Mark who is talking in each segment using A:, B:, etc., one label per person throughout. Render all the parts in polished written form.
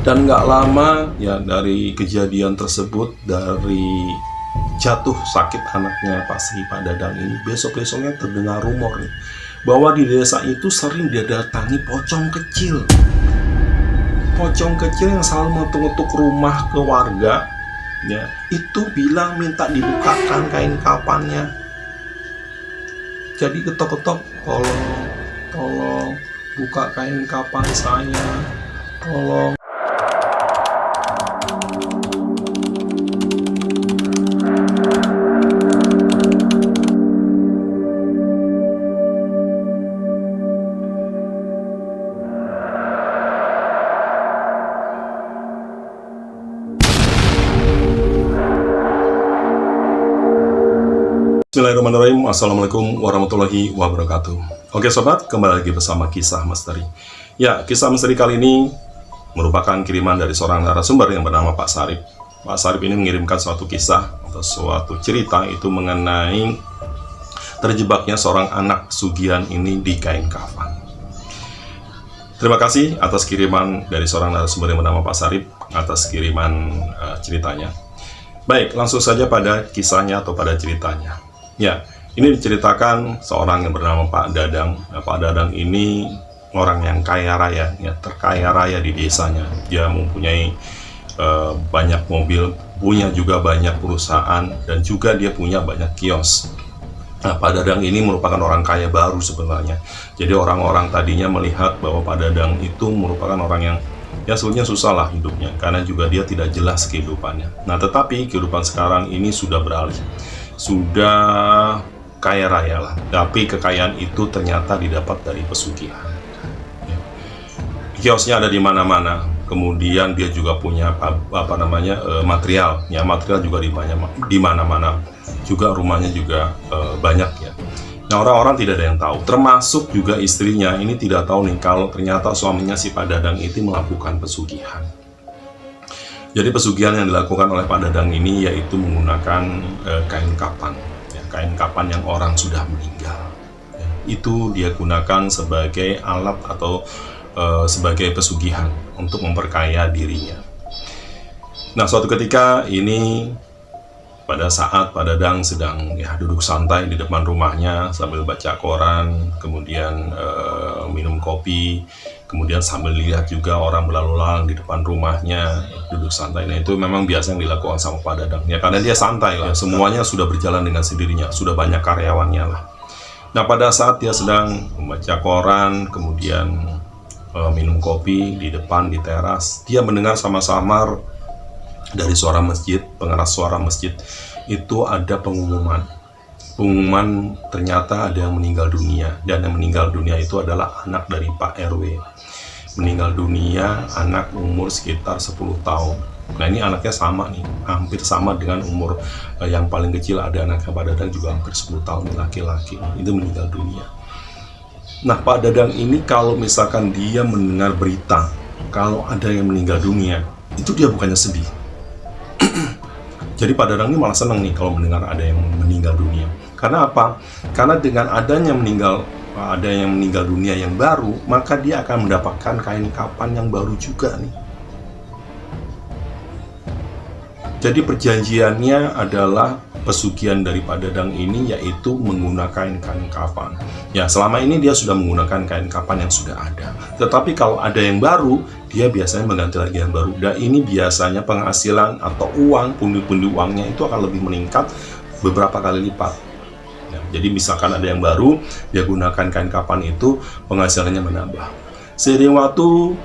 A: Dan nggak lama ya dari kejadian tersebut, dari jatuh sakit anaknya Pak Dadang ini, besok-besoknya terdengar rumor nih, bahwa di desa itu sering didatangi pocong kecil. Pocong kecil yang selalu mengetuk-ngetuk rumah ke warga, ya, itu bilang minta dibukakan kain kapannya. Jadi ketok-ketok, tolong buka kain kapan saya, tolong. Bismillahirrahmanirrahim. Assalamualaikum warahmatullahi wabarakatuh. Oke sobat, kembali lagi bersama Kisah Misteri. Ya, Kisah Misteri kali ini merupakan kiriman dari seorang narasumber yang bernama Pak Sarip. Pak Sarip ini mengirimkan suatu kisah atau suatu cerita itu mengenai terjebaknya seorang anak sugihan ini di kain kafan. Terima kasih atas kiriman dari seorang narasumber yang bernama Pak Sarip, atas kiriman ceritanya. Baik, langsung saja pada kisahnya atau pada ceritanya. Ya, ini diceritakan seorang yang bernama Pak Dadang. Nah, Pak Dadang ini orang yang kaya raya, ya, terkaya raya di desanya. Dia mempunyai banyak mobil, punya juga banyak perusahaan, dan juga dia punya banyak kios. Nah, Pak Dadang ini merupakan orang kaya baru sebenarnya. Jadi orang-orang tadinya melihat bahwa Pak Dadang itu merupakan orang yang ya sebetulnya susah lah hidupnya, karena juga dia tidak jelas kehidupannya. Nah, tetapi kehidupan sekarang ini sudah beralih, sudah kaya raya lah, tapi kekayaan itu ternyata didapat dari pesugihan. Kiosnya ada di mana-mana, kemudian dia juga punya material, ya material juga di mana-mana, juga rumahnya juga banyak ya. Nah, orang-orang tidak ada yang tahu, termasuk juga istrinya ini tidak tahu nih kalau ternyata suaminya si Pak Dadang itu melakukan pesugihan. Jadi pesugihan yang dilakukan oleh Pak Dadang ini yaitu menggunakan kain kapan, ya, kain kapan yang orang sudah meninggal. Ya, itu dia gunakan sebagai alat atau sebagai pesugihan untuk memperkaya dirinya. Nah, suatu ketika ini pada saat Pak Dadang sedang ya duduk santai di depan rumahnya sambil baca koran, kemudian minum kopi, kemudian sambil lihat juga orang berlalu lalang di depan rumahnya, duduk santai. Nah, itu memang biasa yang dilakukan sama Pak Dadang ya, karena dia santai lah, semuanya sudah berjalan dengan sendirinya, sudah banyak karyawannya lah. Nah, pada saat dia sedang membaca koran, kemudian minum kopi di depan di teras, dia mendengar samar-samar dari suara masjid, pengeras suara masjid itu ada pengumuman ternyata ada yang meninggal dunia, dan yang meninggal dunia itu adalah anak dari Pak RW. Meninggal dunia anak umur sekitar 10 tahun. Nah, ini anaknya sama nih, hampir sama dengan umur yang paling kecil, ada anaknya Pak Dadang juga hampir 10 tahun, laki-laki, itu meninggal dunia. Nah, Pak Dadang ini kalau misalkan dia mendengar berita kalau ada yang meninggal dunia, itu dia bukannya sedih. Jadi Pak Dadang ini malah senang nih kalau mendengar ada yang meninggal dunia. Karena apa? Karena dengan adanya ada yang meninggal dunia yang baru, maka dia akan mendapatkan kain kapan yang baru juga nih. Jadi perjanjiannya adalah pesugihan dari Pak Dadang ini yaitu menggunakan kain kapan. Ya, selama ini dia sudah menggunakan kain kapan yang sudah ada. Tetapi kalau ada yang baru, dia biasanya mengganti lagi yang baru. Dan ini biasanya penghasilan atau uang, pundi-pundi uangnya itu akan lebih meningkat beberapa kali lipat. Ya, jadi misalkan ada yang baru, dia gunakan kain kapan itu, penghasilannya menambah. Seiring waktu,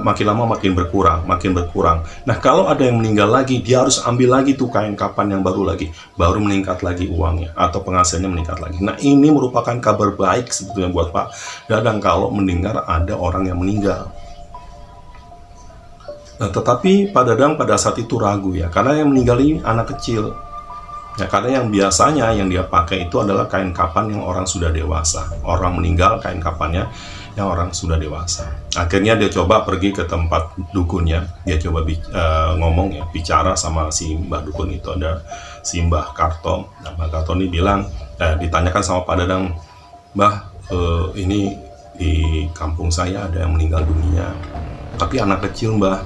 A: makin lama makin berkurang. Nah, kalau ada yang meninggal lagi, dia harus ambil lagi tuh kain kapan yang baru lagi, baru meningkat lagi uangnya, atau penghasilannya meningkat lagi. Nah, ini merupakan kabar baik sebetulnya buat Pak Dadang kalau mendengar ada orang yang meninggal. Nah, tetapi Pak Dadang pada saat itu ragu ya, karena yang meninggal ini anak kecil. Ya, karena yang biasanya yang dia pakai itu adalah kain kapan yang orang sudah dewasa. Orang meninggal, kain kapannya yang orang sudah dewasa. Akhirnya dia coba pergi ke tempat dukunnya. Dia coba ngomong ya, bicara sama si Mbah Dukun itu, ada si Mbah Karto. Nah, Mbah Karto ini bilang, ditanyakan sama Pak Dadang, "Mbah, ini di kampung saya ada yang meninggal dunia. Tapi anak kecil, Mbah.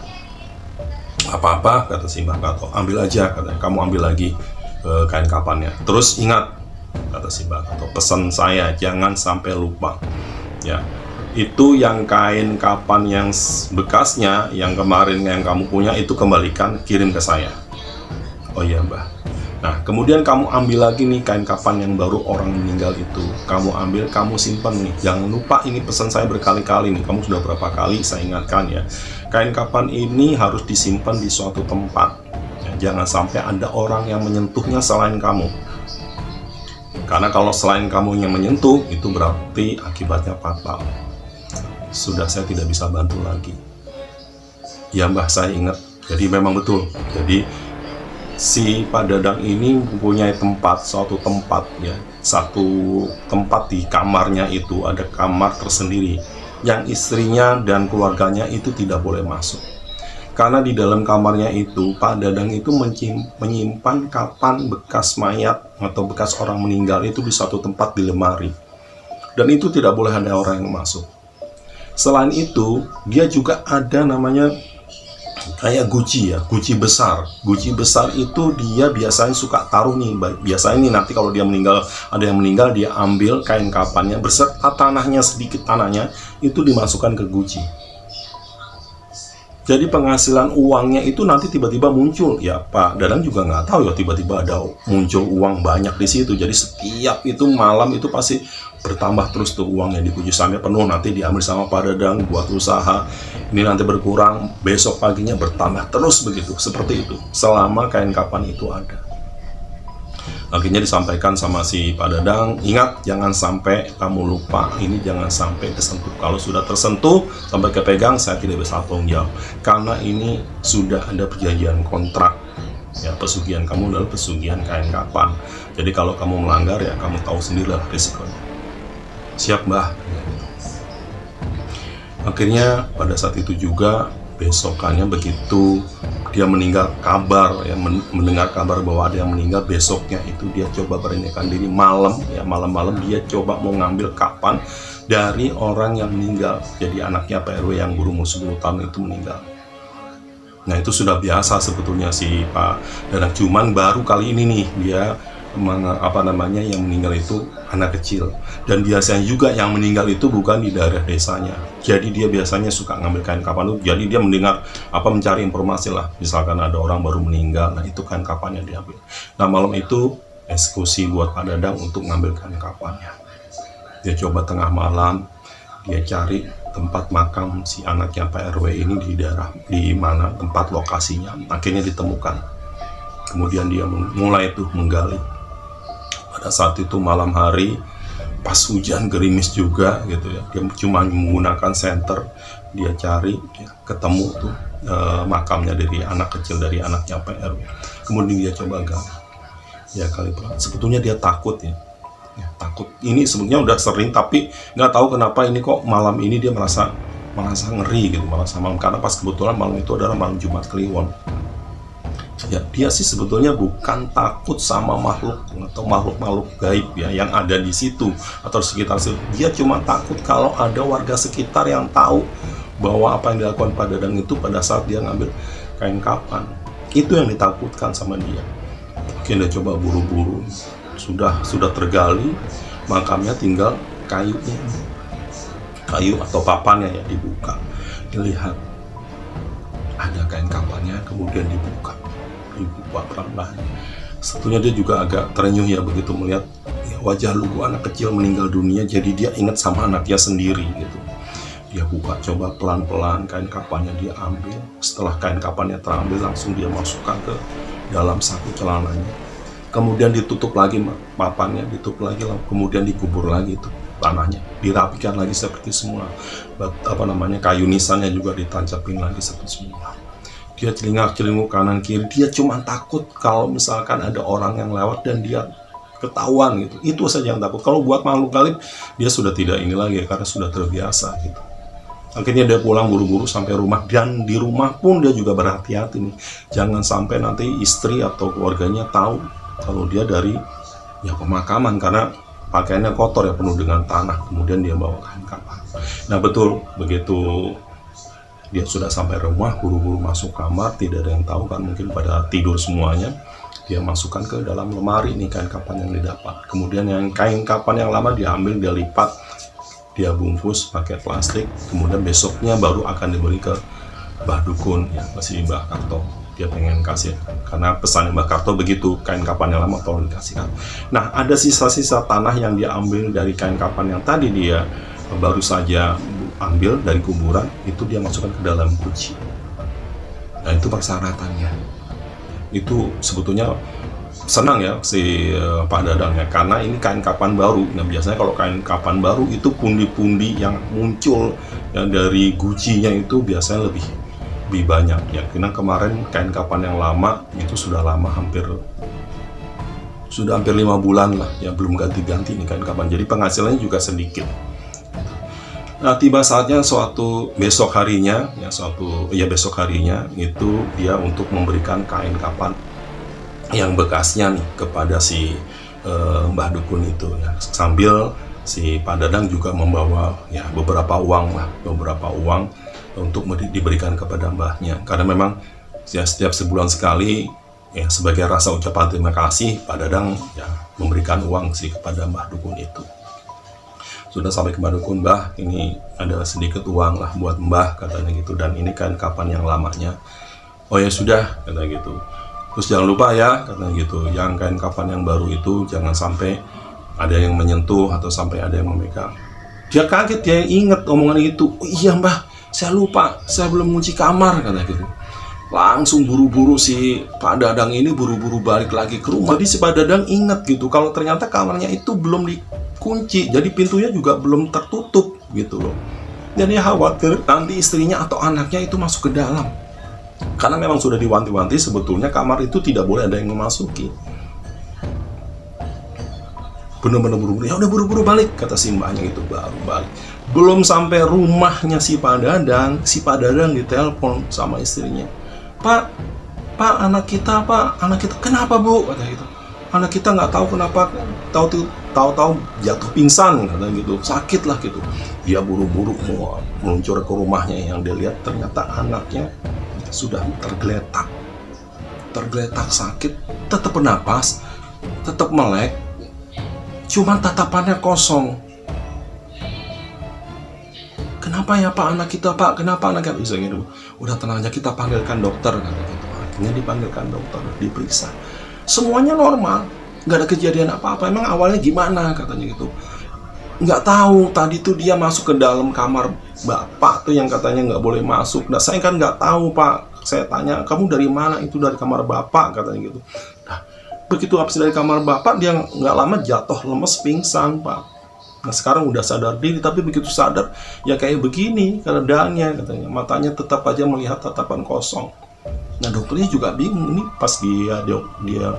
A: Apa-apa, kata si Mbah Kato, ambil aja, katanya, kamu ambil lagi kain kapannya. Terus ingat, kata si Mbah Kato, pesan saya jangan sampai lupa ya, itu yang kain kapan yang bekasnya yang kemarin yang kamu punya itu kembalikan, kirim ke saya. Oh iya Mbah. Nah kemudian kamu ambil lagi nih kain kapan yang baru orang meninggal itu, kamu ambil, kamu simpan nih, jangan lupa, ini pesan saya berkali-kali nih, kamu sudah berapa kali saya ingatkan ya, kain kapan ini harus disimpan di suatu tempat ya, jangan sampai ada orang yang menyentuhnya selain kamu, karena kalau selain kamu yang menyentuh itu berarti akibatnya fatal. Sudah saya tidak bisa bantu lagi. Ya Mbah, saya ingat. Jadi memang betul, jadi si Pak Dadang ini mempunyai tempat, suatu tempat ya, satu tempat di kamarnya itu ada kamar tersendiri yang istrinya dan keluarganya itu tidak boleh masuk, karena di dalam kamarnya itu Pak Dadang itu menyimpan kapan bekas mayat atau bekas orang meninggal itu di satu tempat di lemari, dan itu tidak boleh ada orang yang masuk. Selain itu dia juga ada namanya kayak guci ya, guci besar. Guci besar itu dia biasanya suka taruh nih, biasanya nih nanti kalau dia meninggal, ada yang meninggal, dia ambil kain kapannya beserta tanahnya, sedikit tanahnya itu dimasukkan ke guci. Jadi penghasilan uangnya itu nanti tiba-tiba muncul ya, Pak Dadang juga nggak tahu ya, tiba-tiba ada muncul uang banyak di situ. Jadi setiap itu malam itu pasti bertambah terus tuh uangnya di guci sampai penuh, nanti diambil sama Pak Dadang buat usaha. Ini nanti berkurang, besok paginya bertambah terus begitu, seperti itu selama kain kapan itu ada. Akhirnya disampaikan sama si Pak Dadang, ingat jangan sampai kamu lupa, ini jangan sampai tersentuh. Kalau sudah tersentuh sampai kepegang, saya tidak bisa tanggung jawab, karena ini sudah ada perjanjian kontrak ya, pesugihan kamu adalah pesugihan kain kapan. Jadi kalau kamu melanggar ya kamu tahu sendirilah risikonya. Siap Mbah. Akhirnya pada saat itu juga besokannya begitu dia meninggal, kabar ya, mendengar kabar bahwa ada yang meninggal, besoknya itu dia coba beranikan diri malam ya, malam-malam dia coba mau ngambil kapan dari orang yang meninggal, jadi anaknya Pak RW yang berumur 10 tahun itu meninggal. Nah itu sudah biasa sebetulnya si Pak Dadang, cuman baru kali ini nih dia yang meninggal itu anak kecil, dan biasanya juga yang meninggal itu bukan di daerah desanya, jadi dia biasanya suka ngambil kain kapan itu, jadi dia mendengar mencari informasi lah, misalkan ada orang baru meninggal, nah itu kain kapannya diambil. Nah malam itu eksekusi buat Pak Dadang untuk ngambil kain kapannya. Dia coba tengah malam dia cari tempat makam si anaknya Pak RW ini di daerah di mana tempat lokasinya, akhirnya ditemukan. Kemudian dia mulai tuh menggali. Pada saat itu malam hari, pas hujan gerimis juga gitu ya, dia cuma menggunakan senter, dia cari ya, ketemu tuh makamnya dari anak kecil, dari anaknya Pak RW. Kemudian dia coba gali ya, kali sebetulnya dia takut ya, takut. Ini sebetulnya udah sering, tapi nggak tahu kenapa ini kok malam ini dia merasa ngeri gitu, merasa malam, karena pas kebetulan malam itu adalah malam Jumat Kliwon. Ya, dia sih sebetulnya bukan takut sama makhluk atau makhluk gaib ya yang ada di situ atau sekitar situ. Dia cuma takut kalau ada warga sekitar yang tahu bahwa apa yang dilakukan Pak Dadang itu pada saat dia ngambil kain kapan. Itu yang ditakutkan sama dia. Mungkin dia coba buru-buru. Sudah tergali makamnya, tinggal kayunya, kayu atau papannya ya dibuka. Dilihat ada kain kapannya, kemudian dibuka pelan-pelan. Sebetulnya dia juga agak terenyuh ya begitu melihat ya, wajah lugu anak kecil meninggal dunia, jadi dia ingat sama anaknya sendiri gitu. Dia buka coba pelan-pelan kain kapannya, dia ambil. Setelah kain kapannya terambil, langsung dia masukkan ke dalam saku celananya. Kemudian ditutup lagi papannya, ditutup lagi, kemudian dikubur lagi itu tanahnya, dirapikan lagi seperti semula. Kayu nisannya juga ditancapin lagi seperti semula. Dia celingak-celinguk kanan kiri, dia cuma takut kalau misalkan ada orang yang lewat dan dia ketahuan gitu. Itu saja yang takut. Kalau buat makhluk gaib dia sudah tidak ini lagi karena sudah terbiasa gitu. Akhirnya dia pulang buru-buru sampai rumah, dan di rumah pun dia juga berhati-hati nih, jangan sampai nanti istri atau keluarganya tahu kalau dia dari ya pemakaman, karena pakaiannya kotor ya, penuh dengan tanah. Kemudian dia bawa kain kapan. Nah betul, begitu Dia sudah sampai rumah, buru-buru masuk kamar, tidak ada yang tahu kan, mungkin pada tidur semuanya. Dia masukkan ke dalam lemari nih kain kapan yang didapat. Kemudian yang kain kapan yang lama diambil, dia lipat, dia bungkus pakai plastik. Kemudian besoknya baru akan diberi ke Mbah Dukun, ya masih Mbah Karto. Dia pengen kasih, karena pesan Mbah Karto begitu, kain kapan yang lama tolong dikasihkan. Nah, ada sisa-sisa tanah yang dia ambil dari kain kapan yang tadi dia baru saja ambil dari kuburan, itu dia masukkan ke dalam guci. Nah, itu persyaratannya. Itu sebetulnya senang ya si Pak Dadang ya, karena ini kain kapan baru. Nah, biasanya kalau kain kapan baru itu pundi-pundi yang muncul ya, dari gucinya itu biasanya lebih banyak ya. Karena kemarin kain kapan yang lama itu sudah lama, hampir 5 bulan lah ya, belum ganti-ganti nih kain kapan, jadi penghasilannya juga sedikit. Nah, tiba saatnya besok harinya itu dia untuk memberikan kain kapan yang bekasnya nih kepada si Mbah Dukun itu ya. Sambil si Pak Dadang juga membawa ya beberapa uang untuk diberikan kepada mbahnya, karena memang ya setiap sebulan sekali ya, sebagai rasa ucapan terima kasih, Pak Dadang ya memberikan uang sih kepada Mbah Dukun itu. Sudah sampai ke Mbah Dukun, Mbah, ini ada sedikit uang lah buat Mbah, katanya gitu, dan ini kan kapan yang lamanya. Oh ya sudah, katanya gitu. Terus jangan lupa ya, katanya gitu, yang kain kapan yang baru itu jangan sampai ada yang menyentuh atau sampai ada yang memegang. Dia kaget, dia ingat omongan itu. Oh, iya Mbah, saya lupa, saya belum kunci kamar, katanya gitu. Langsung buru-buru si Pak Dadang ini buru-buru balik lagi ke rumah. Jadi si Pak Dadang ingat gitu, kalau ternyata kamarnya itu belum dikunci, jadi pintunya juga belum tertutup gitu loh. Jadi khawatir nanti istrinya atau anaknya itu masuk ke dalam. Karena memang sudah diwanti-wanti sebetulnya kamar itu tidak boleh ada yang memasuki. Bener-bener buru-buru, ya udah buru-buru balik, kata si mbahnya itu, baru balik. Belum sampai rumahnya si Pak Dadang ditelepon sama istrinya. Pak, anak kita, kenapa Bu? Kata gitu. Anak kita nggak tahu kenapa, tahu-tahu jatuh pingsan, kata gitu, sakit lah gitu. Dia buru-buru mau meluncur ke rumahnya, yang dia lihat ternyata anaknya sudah tergeletak sakit, tetap bernapas, tetap melek, cuman tatapannya kosong. Kenapa ya Pak anak kita, Pak? Kenapa anak kita bisa gitu? Udah tenang aja, kita panggilkan dokter, kata gitu. Akhirnya dipanggilkan dokter, diperiksa. Semuanya normal, nggak ada kejadian apa-apa. Emang awalnya gimana, katanya gitu? Nggak tahu, tadi tuh dia masuk ke dalam kamar Bapak tuh yang katanya nggak boleh masuk. Nah, saya kan nggak tahu Pak. Saya tanya, kamu dari mana? Itu dari kamar Bapak, katanya gitu. Nah, begitu habis dari kamar Bapak, dia nggak lama jatuh lemes pingsan Pak. Nah, sekarang udah sadar diri, tapi begitu sadar ya kayak begini keadaannya, katanya. Matanya tetap aja melihat tatapan kosong. Nah, dokternya juga bingung, ini pas dia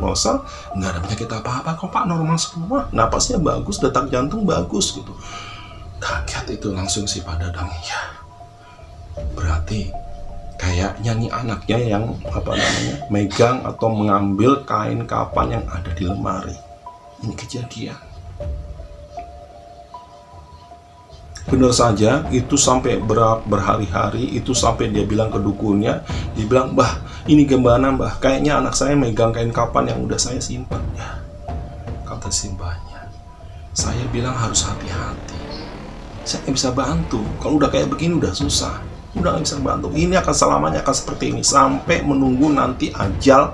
A: ngosal, nggak ada penyakit apa-apa kok Pak, normal semua, napasnya bagus, detak jantung bagus gitu. Kaget itu langsung si Pak Dadang, ya berarti kayaknya nih anaknya yang megang atau mengambil kain kapan yang ada di lemari. Ini kejadian. Benar saja, itu sampai berhari-hari, itu sampai dia bilang ke dukunnya, dia bilang, Mbah, ini gimana Mbah? Kayaknya anak saya megang kain kapan yang udah saya simpan. Ya, kata simbahnya, saya bilang harus hati-hati. Saya nggak bisa bantu. Kalau udah kayak begini udah susah, udah nggak bisa bantu. Ini akan selamanya akan seperti ini sampai menunggu nanti ajal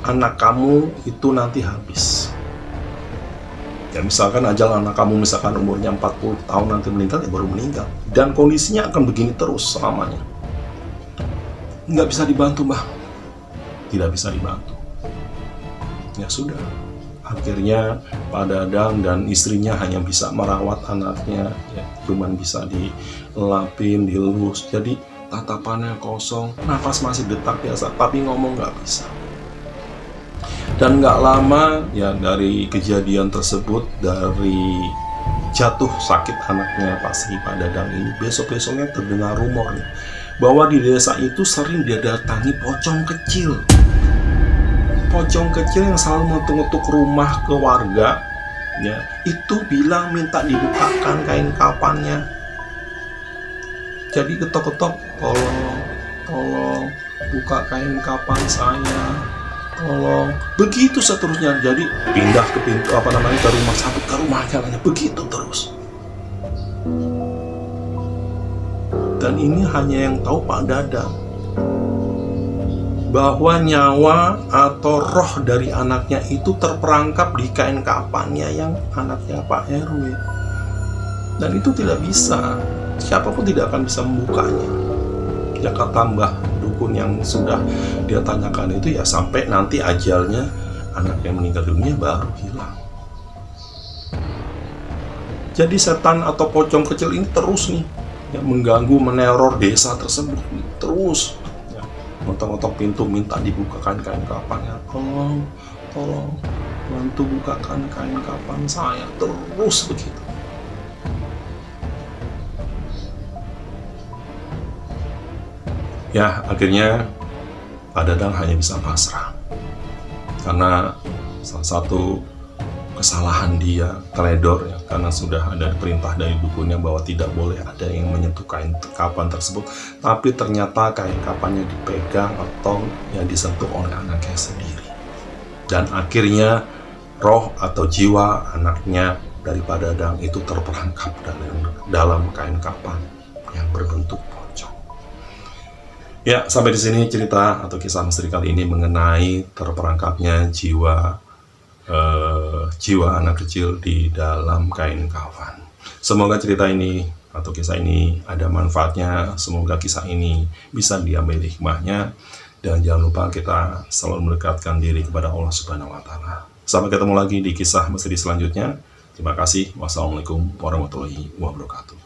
A: anak kamu itu nanti habis. Ya misalkan ajal anak kamu misalkan umurnya 40 tahun nanti meninggal, ya baru meninggal. Dan kondisinya akan begini terus selamanya. Nggak bisa dibantu Mbah. Tidak bisa dibantu. Ya sudah. Akhirnya Pak Dadang dan istrinya hanya bisa merawat anaknya. Ya, cuman bisa dilapin, dilus. Jadi tatapannya kosong, nafas masih detak biasa, tapi ngomong nggak bisa. Dan nggak lama ya dari kejadian tersebut, dari jatuh sakit anaknya Pak Dadang ini, besok-besoknya terdengar rumornya bahwa di desa itu sering didatangi pocong kecil yang selalu mengetuk rumah ke warga ya, itu bilang minta dibukakan kain kapannya. Jadi ketok-ketok, tolong buka kain kapan saya, tolong. Begitu seterusnya. Jadi pindah ke pintu ke rumah satu, ke rumah yang lainnya, begitu terus. Dan ini hanya yang tahu Pak Dadang, bahwa nyawa atau roh dari anaknya itu terperangkap di kain kapannya yang anaknya Pak RW. Dan itu tidak bisa, siapapun tidak akan bisa membukanya. Ya tambah dukun yang sudah dia tanyakan itu ya sampai nanti ajalnya anak yang meninggal dunia baru hilang. Jadi setan atau pocong kecil ini terus nih yang mengganggu, meneror desa tersebut terus. Ngotok-ngotok pintu minta dibukakan kain kapannya, tolong bantu bukakan kain kapan saya, terus begitu. Ya akhirnya Pak Dadang hanya bisa pasrah karena salah satu kesalahan dia teledor ya, karena sudah ada perintah dari dukunnya bahwa tidak boleh ada yang menyentuh kain kapan tersebut, tapi ternyata kain kapannya dipegang atau yang disentuh oleh anaknya sendiri, dan akhirnya roh atau jiwa anaknya dari Pak Dadang itu terperangkap dalam kain kapan yang berbentuk pocong. Ya, sampai di sini cerita atau kisah misteri kali ini mengenai terperangkapnya jiwa anak kecil di dalam kain kafan. Semoga cerita ini atau kisah ini ada manfaatnya. Semoga kisah ini bisa diambil hikmahnya, dan jangan lupa kita selalu mendekatkan diri kepada Allah Subhanahu wa Ta'ala. Sampai ketemu lagi di kisah misteri selanjutnya. Terima kasih. Wassalamualaikum warahmatullahi wabarakatuh.